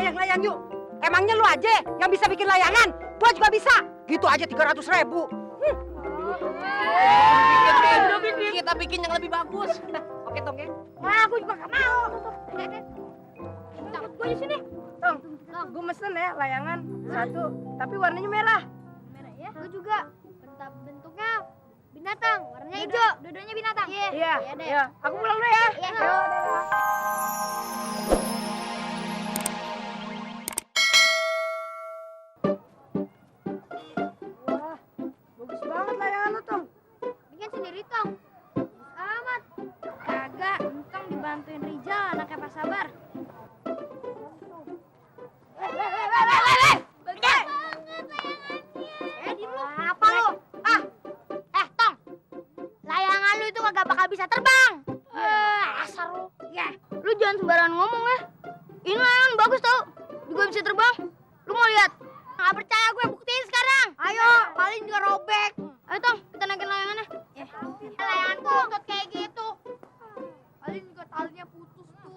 layang-layang yuk. Emangnya lu aja yang bisa bikin layangan? Gua juga bisa. Gitu aja 300.000. Kita bikin yang lebih bagus. Oke, Tong ya. Nah, aku juga gak mau. Takut gue di sini. Tong, gue mesen ya layangan satu, tapi warnanya merah. Merah ya? Gue juga. Bentuknya binatang, warnanya hijau. Dua-duanya binatang. Iya, deh. iya. Aku pulang dulu ya. Iya. Wah, bagus banget layangan lu, Tong. Bikin sendiri, Tong. Amat. Kagak, Tong dibantuin Rijal, anaknya Pak Sabar. Apa lu? Tong. Layangan lu itu kagak bakal bisa terbang. Asar lu. Ya, lu jangan sembarangan ngomong ya. Ini layangan bagus tau. Juga bisa terbang. Lu mau lihat? Nggak percaya gue, buktiin sekarang. Ayo, paling juga robek. Ayo, Tong, kita naikin layangannya. Layangan butut kayak gitu. Paling juga talinya putus tuh.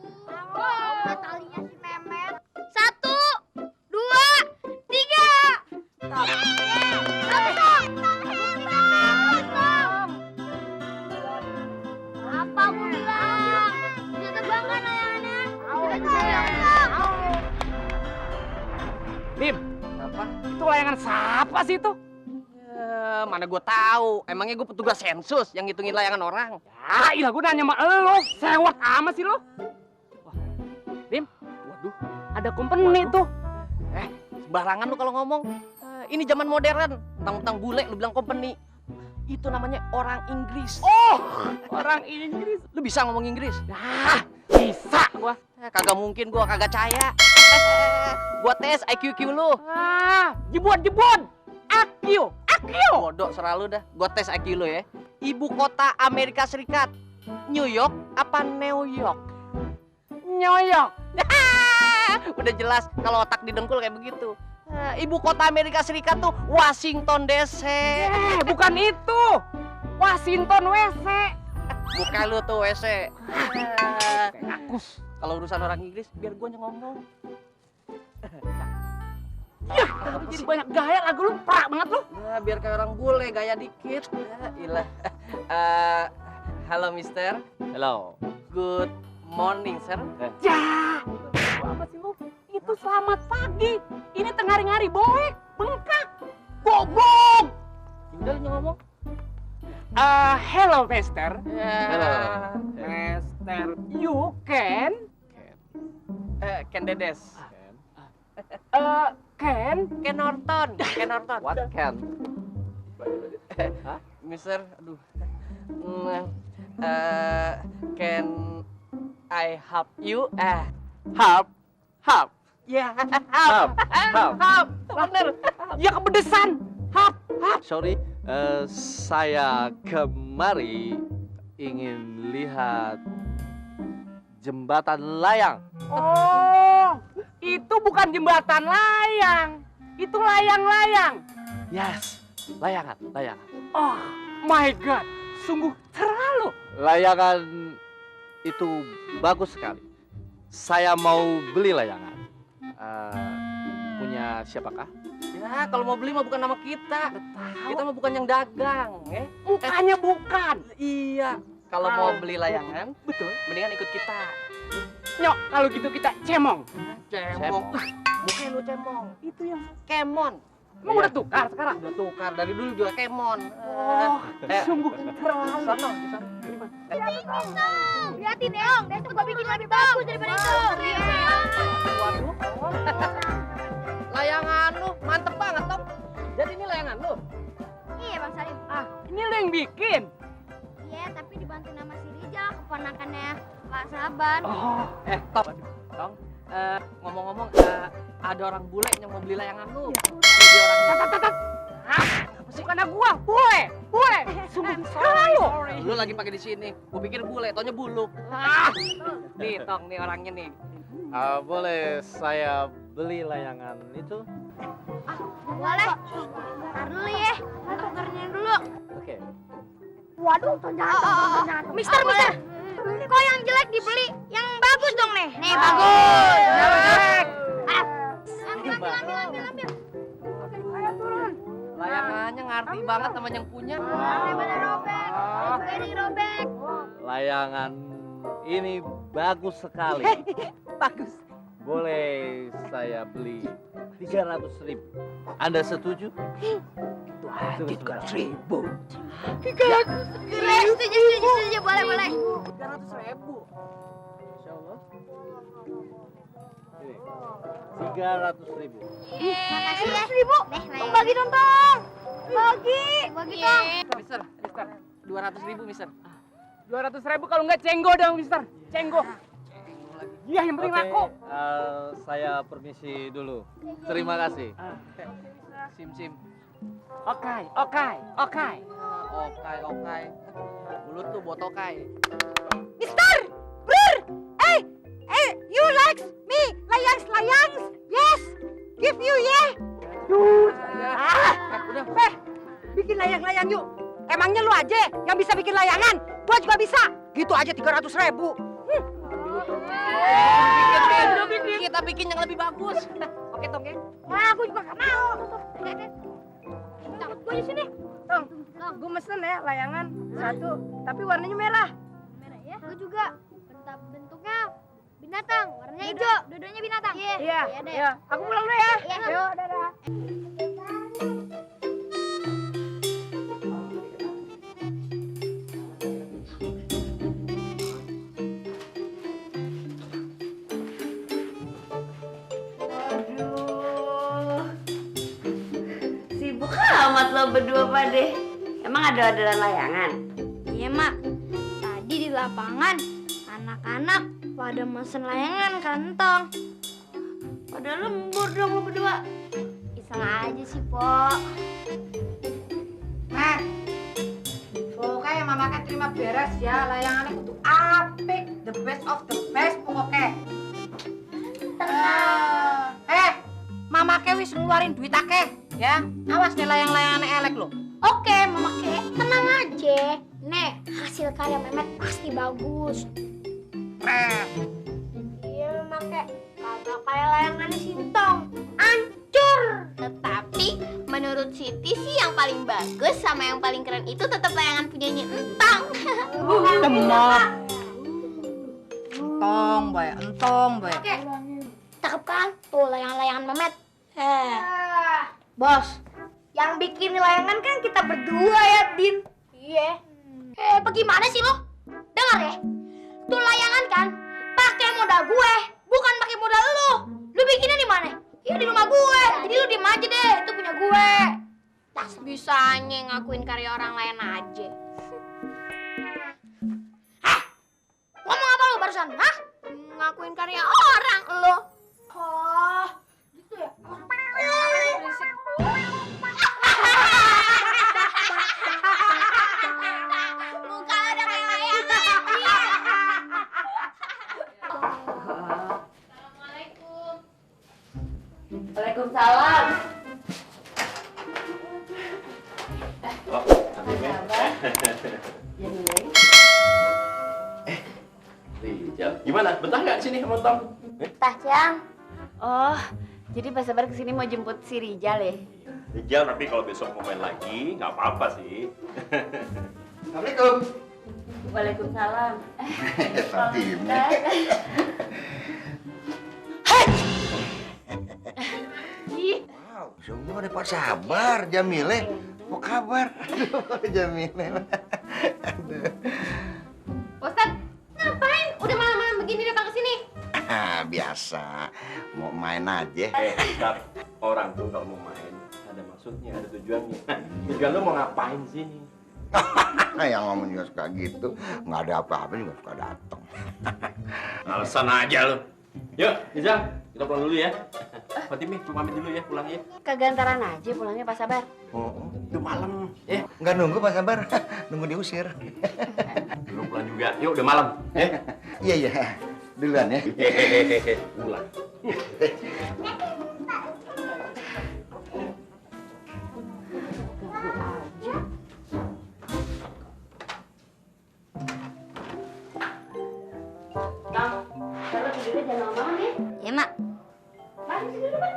Talinya si Memet. 1, 2, 3. Apa aku bilang? Bisa terbang kan layangannya? Bim, apa? Itu layangan siapa sih itu? Mana gue tahu. Emangnya gue petugas sensus yang ngitungin layangan orang. Ya, ilah gue nanya sama lo. Sewot amat sih lo. Wah, Bim, waduh, ada company tuh. Sembarangan lu kalau ngomong. Ini zaman modern. Tentang bule lu bilang company. Itu namanya orang Inggris. Oh, orang Inggris. Lu bisa ngomong Inggris? Nah, bisa gua. Kagak mungkin gua kagak percaya. Gua tes IQ lu. Jebon. IQ. Bodoh serah lu dah. Gua tes IQ lu ya. Ibu kota Amerika Serikat. New York apa New York? New York. Udah jelas kalau otak didengkul kayak begitu. Ibu kota Amerika Serikat tuh Washington DC. Bukan itu. Washington WC. Bukan lu tuh WC. Akus. Kalau urusan orang Inggris biar gua yang ngomong. Ya, jadi banyak gaya lagu lu, perak banget lu. Ya, biar kayak orang bule, gaya dikit. Ilah. Halo, Mister. Hello. Good morning, sir. Ya. Apa sih lu? Itu selamat pagi. Ini tengah hari boek, bengkak, goblok. Udah lu ngomong. Hello, Mister. Hello, Mister. You can Dedes. Ken Norton. What Ken? Mister, aduh. Can I help you? Help. Ya, help. Bener. Ya kepedesan. Help. Sorry, saya kemari ingin lihat jembatan layang. Oh, itu bukan jembatan layang. Itu layang-layang. Yes, layangan. Oh my God, sungguh terlalu. Layangan itu bagus sekali. Saya mau beli layangan. Punya siapakah? Ya, kalau mau beli mah bukan nama kita. Kita mah bukan yang dagang, Mukanya bukan. Iya. Kalau mau beli layangan, betul. Mendingan ikut kita. Nyok, kalau gitu kita cemong. Cemong. Bukan lu cemong. Itu yang kemon. Emang udah tukar sekarang? Udah tukar. Dari dulu juga kemon. Sungguh terlalu. Sono. Lihatin dong, besok gua bikin lebih bagus daripada itu. Waduh. Layangan lu mantep banget, Tom. Jadi ini layangan lu? Iya, Bang Salim. Ini lu yang bikin? Iya, tapi dibantu nama si Rijal, keponakannya Pak Sabar. Oh, Tong. Ngomong-ngomong, ada orang bule yang mau beli layangan lu. Jadi orang bukan gua, bule. Sungguh sorry. Lu lagi pakai di sini. Gua pikir bule, taunya buluk. Nih, Tong, nih orangnya nih. Boleh saya beli layangan itu? Boleh. Ntar dulu ya, tukernya dulu. Oke. Waduh, ternyata. Mister. Kok yang jelek dibeli? Yang bagus dong nih. Nih, bagus. berarti banget sama yang punya. Mana robek? Juga nih robek. Layangan ini bagus sekali. Bagus. Boleh saya beli 300.000. Anda setuju? Itu aja 300.000. Setuju. Boleh, boleh. 300.000. Insya Allah. Ini, 300.000. Makasih ya. 1.000. Tong bagi dong, Tong. Bagi dong. Mister, 200.000 Mister. 200.000 kalau nggak cenggo dong Mister. Cenggo. Iya yang penting Oke, laku. saya permisi dulu. Terima kasih. Sim. Oke. Okai. Mulut tuh botokai. Mister! Brr! You likes me? Layang. Yes! Give you, yeah? Udah. Bikin layang-layang yuk. Emangnya lu aja yang bisa bikin layangan? Gua juga bisa. Gitu aja 300.000. Kita bikin yang lebih bagus. Oke, Tong ya. Wah, aku juga gak mau. Gue di sini. Tong, gue mesen ya layangan 1, tapi warnanya merah. Merah ya? Gue juga. Bentuknya binatang, warnanya hijau. Dua-duanya binatang. Iya. deh. Ya, aku pulang dulu ya. Iya. Ayo, dadah. Sibuk amat lo berdua, Pade. Emang ada orderan layangan? Iya, Mak. Tadi di lapangan, anak-anak pada mesen layangan kantong. Pada lembur dong lo berdua. Iseng aja sih, Po. Mak, pokoknya mama kan terima beres ya. Layangannya kudu apik, the best of the best pokoknya. Mama ke wis ngeluarin duit akeh ya. Awas nih layang-layangannya elek lo. Oke, Mama Ke, tenang aja. Nek, hasil karya Memet pasti bagus. Iya, Mama Ke, kagak kayak layangannya Sintong. Hancur. Tetapi menurut Siti sih yang paling bagus sama yang paling keren itu tetap layangan punyanya Entang. Entong, boy. Oke, cakep kan? Tuh layang-layangan Memet. Bos, Yang bikin layangan kan kita berdua ya, Din. Iya. Bagaimana sih lo? Dengar ya. Tuh layangan kan pakai modal gue, bukan pakai modal lo. Lu bikinnya di mana? Ya di rumah gue. Jadi lu diem aja deh, itu punya gue. Tas bisanya ngakuin karya orang lain aja. Ngomong apa lu barusan? Hah? Ngakuin karya orang lo. Oh, gitu ya. Muka ada kayak layangan. Assalamualaikum. Waalaikumsalam. Oh, Rijal, gimana? Betah nggak di sini sama Tom? Tah, Cang. Oh, jadi Pak Sabar kesini mau jemput si Rijal ya? Rijal, tapi kalau besok mau main lagi, nggak apa-apa sih. Assalamualaikum. Waalaikumsalam. Fatimah. Wow, sungguh ada Pak Sabar, Jamile. Apa kabar? Aduh, Jamile. Aduh. Ustaz, ngapain? Udah malam-malam begini datang ke sini? Biasa, mau main aja. Ustaz, orang tuh kalau mau main, ada maksudnya, ada tujuannya. Tujuan lu mau ngapain sini? Yang ngomong juga suka gitu, nggak ada apa-apa juga suka datang. Alasan aja lu. Yuk, Rijal, kita pulang dulu ya. Fatimah, pamit dulu ya, pulang ya. Kagak antaran aja pulangnya Pak Sabar. Oh, Udah malam, ya. nggak nunggu Pak Sabar, nunggu diusir. Belum pulang juga. Yuk, udah malam, ya. Iya iya, duluan ya. Hehehe, pulang. Bang, kalau tidurnya jangan lama-lama ya. Ya, Mak. Mari sini dulu, Bang.